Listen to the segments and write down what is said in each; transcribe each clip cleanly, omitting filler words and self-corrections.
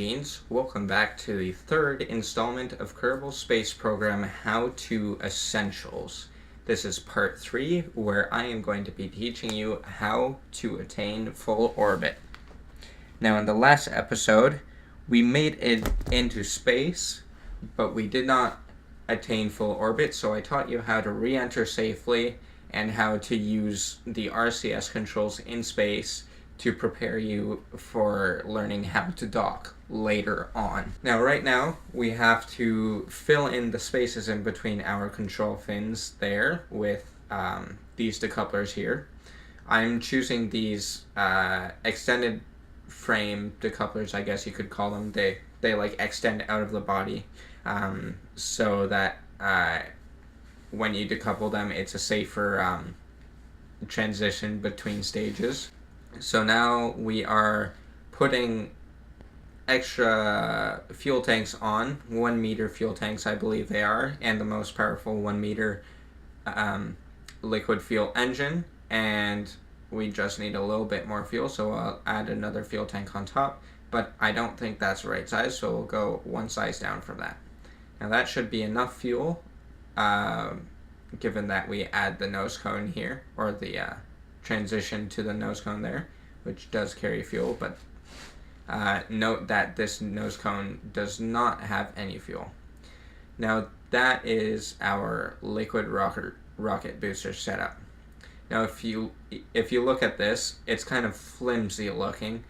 Genes. Welcome back to the third installment of Kerbal Space Program How to Essentials. This is part 3, where I am going to be teaching you how to attain full orbit. Now, in the last episode, we made it into space, but we did not attain full orbit, so I taught you how to re-enter safely and how to use the RCS controls in space to prepare you for learning how to dock later on. Now, right now, we have to fill in the spaces in between our control fins there with these decouplers here. I'm choosing these extended frame decouplers, I guess you could call them. They like extend out of the body so that when you decouple them, it's a safer transition between stages. So now we are putting extra fuel tanks on, 1 meter fuel tanks I believe they are, and the most powerful 1 meter liquid fuel engine, and we just need a little bit more fuel, so I'll add another fuel tank on top, but I don't think that's the right size, so we'll go one size down from that. Now that should be enough fuel, given that we add the nose cone here, or the transition to the nose cone there, which does carry fuel, but note that this nose cone does not have any fuel. Now that is our liquid rocket booster setup. Now if you look at this, it's kind of flimsy looking.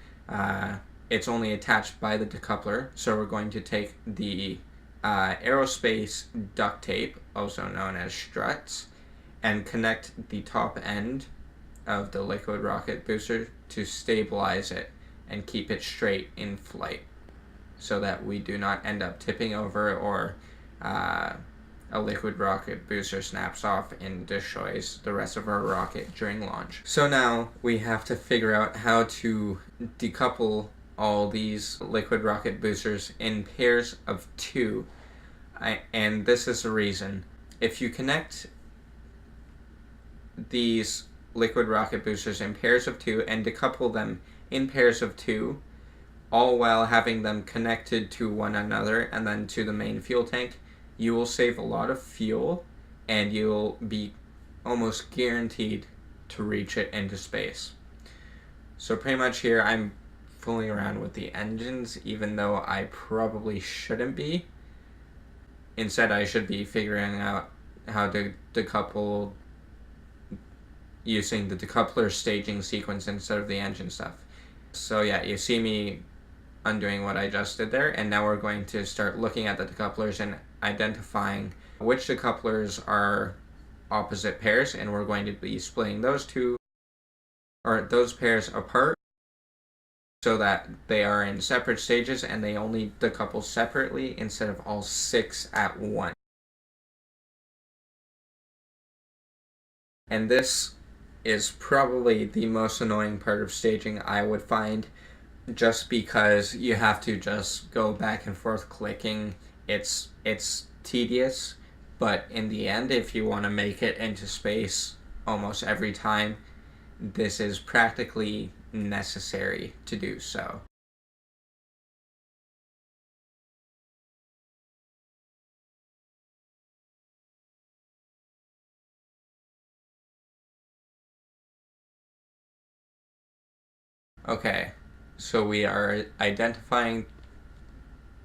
It's only attached by the decoupler, so we're going to take the aerospace duct tape, also known as struts, and connect the top end of the liquid rocket booster to stabilize it and keep it straight in flight so that we do not end up tipping over or a liquid rocket booster snaps off and destroys the rest of our rocket during launch. So now we have to figure out how to decouple all these liquid rocket boosters in pairs of 2. And this is the reason. If you connect these liquid rocket boosters in pairs of 2 and decouple them in pairs of 2, all while having them connected to one another and then to the main fuel tank, you will save a lot of fuel and you'll be almost guaranteed to reach it into space. So pretty much here I'm fooling around with the engines, even though I probably shouldn't be. Instead, I should be figuring out how to decouple using the decoupler staging sequence instead of the engine stuff. So yeah, you see me undoing what I just did there, and now we're going to start looking at the decouplers and identifying which decouplers are opposite pairs, and we're going to be splitting those pairs apart so that they are in separate stages and they only decouple separately instead of all 6 at once. And this is probably the most annoying part of staging, I would find, just because you have to just go back and forth clicking. It's tedious, but in the end, if you want to make it into space almost every time, this is practically necessary to do so. Okay, so we are identifying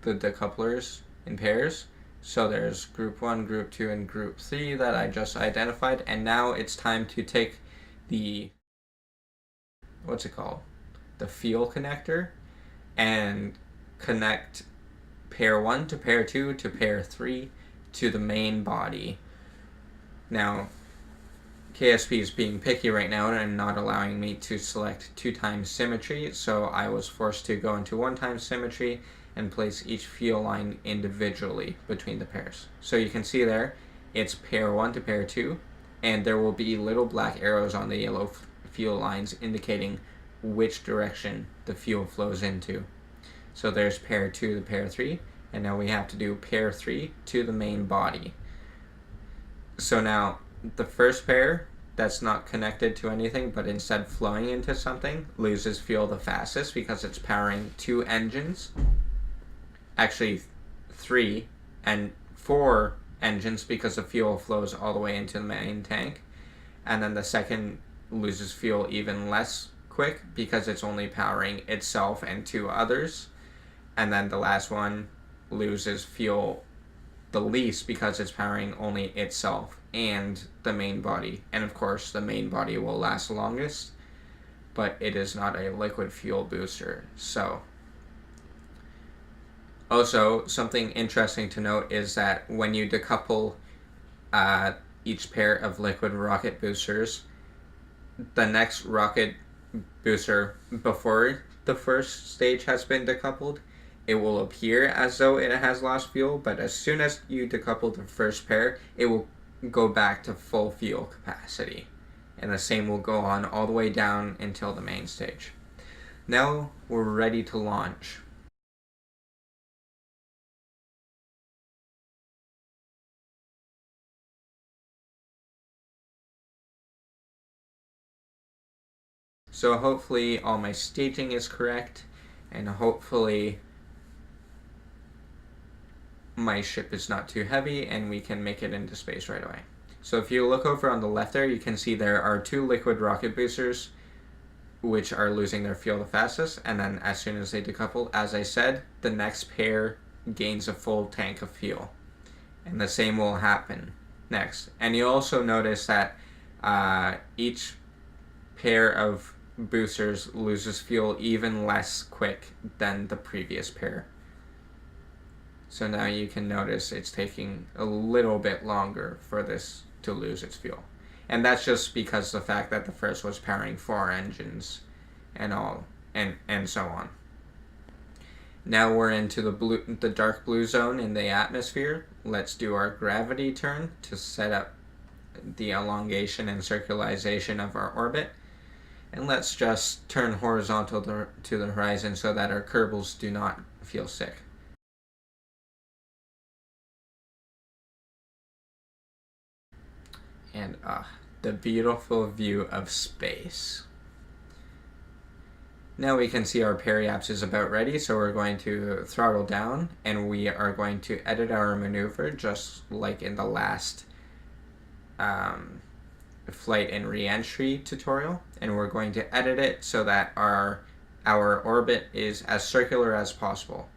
the decouplers in pairs. So there's group 1, group 2, and group 3 that I just identified, and now it's time to take the the fuel connector and connect pair 1 to pair 2 to pair 3 to the main body. Now KSP is being picky right now and not allowing me to select 2x symmetry, so I was forced to go into 1x symmetry and place each fuel line individually between the pairs. So you can see there, it's pair 1 to pair 2, and there will be little black arrows on the yellow fuel lines indicating which direction the fuel flows into. So there's pair 2 to pair 3, and now we have to do pair 3 to the main body. So now the first pair that's not connected to anything but instead flowing into something loses fuel the fastest because it's powering 2 engines. actually 3 and 4 engines because the fuel flows all the way into the main tank. And then the second loses fuel even less quick because it's only powering itself and 2 others. And then the last one loses fuel the least because it's powering only itself and the main body. And of course, the main body will last longest, but it is not a liquid fuel booster. So, also, something interesting to note is that when you decouple each pair of liquid rocket boosters, the next rocket booster before the first stage has been decoupled, it will appear as though it has lost fuel, but as soon as you decouple the first pair, it will go back to full fuel capacity. And the same will go on all the way down until the main stage. Now we're ready to launch. So hopefully all my staging is correct, and hopefully my ship is not too heavy and we can make it into space right away. So if you look over on the left there, you can see there are 2 liquid rocket boosters which are losing their fuel the fastest, and then as soon as they decouple, as I said, the next pair gains a full tank of fuel. And the same will happen next. And you also notice that each pair of boosters loses fuel even less quick than the previous pair. So now you can notice it's taking a little bit longer for this to lose its fuel. And that's just because the fact that the first was powering 4 engines and all, and so on. Now we're into the dark blue zone in the atmosphere. Let's do our gravity turn to set up the elongation and circularization of our orbit. And let's just turn horizontal to the horizon so that our Kerbals do not feel sick. And the beautiful view of space. Now we can see our periaps is about ready, so we're going to throttle down and we are going to edit our maneuver just like in the last flight and re-entry tutorial, and we're going to edit it so that our orbit is as circular as possible.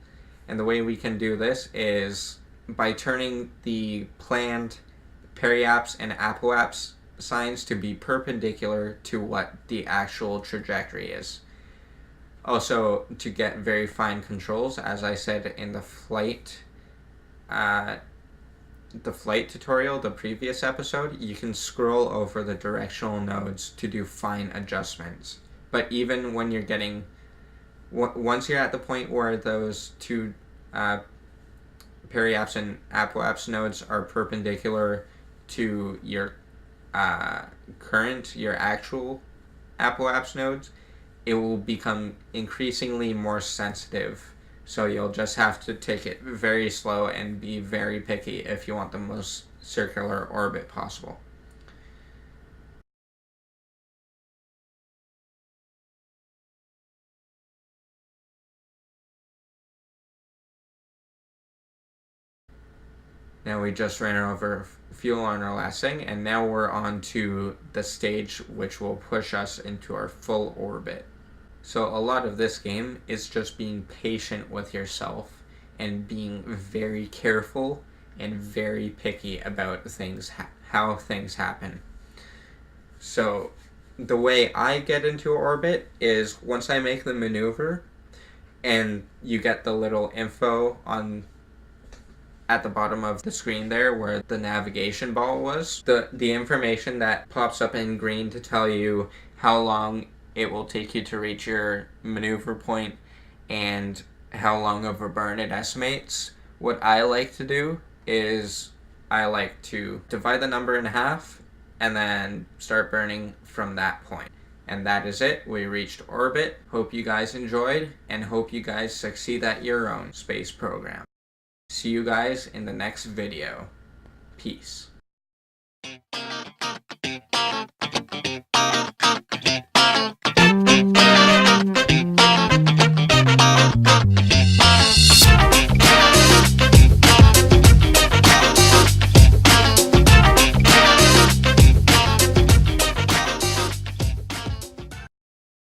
And the way we can do this is by turning the planned periaps and apoaps signs to be perpendicular to what the actual trajectory is. Also, to get very fine controls, as I said in the flight tutorial, the previous episode, you can scroll over the directional nodes to do fine adjustments. But even when you're getting, once you're at the point where those 2 periaps and apoaps nodes are perpendicular to your your actual apoaps nodes, it will become increasingly more sensitive. So you'll just have to take it very slow and be very picky if you want the most circular orbit possible. Now we just ran over fuel on our last thing, and now we're on to the stage which will push us into our full orbit. So a lot of this game is just being patient with yourself and being very careful and very picky about things, how things happen. So the way I get into orbit is once I make the maneuver and you get the little info at the bottom of the screen there where the navigation ball was, the information that pops up in green to tell you how long it will take you to reach your maneuver point and how long of a burn it estimates. What I like to do is I like to divide the number in half and then start burning from that point. And that is it. We reached orbit. Hope you guys enjoyed and hope you guys succeed at your own space program. See you guys in the next video. Peace.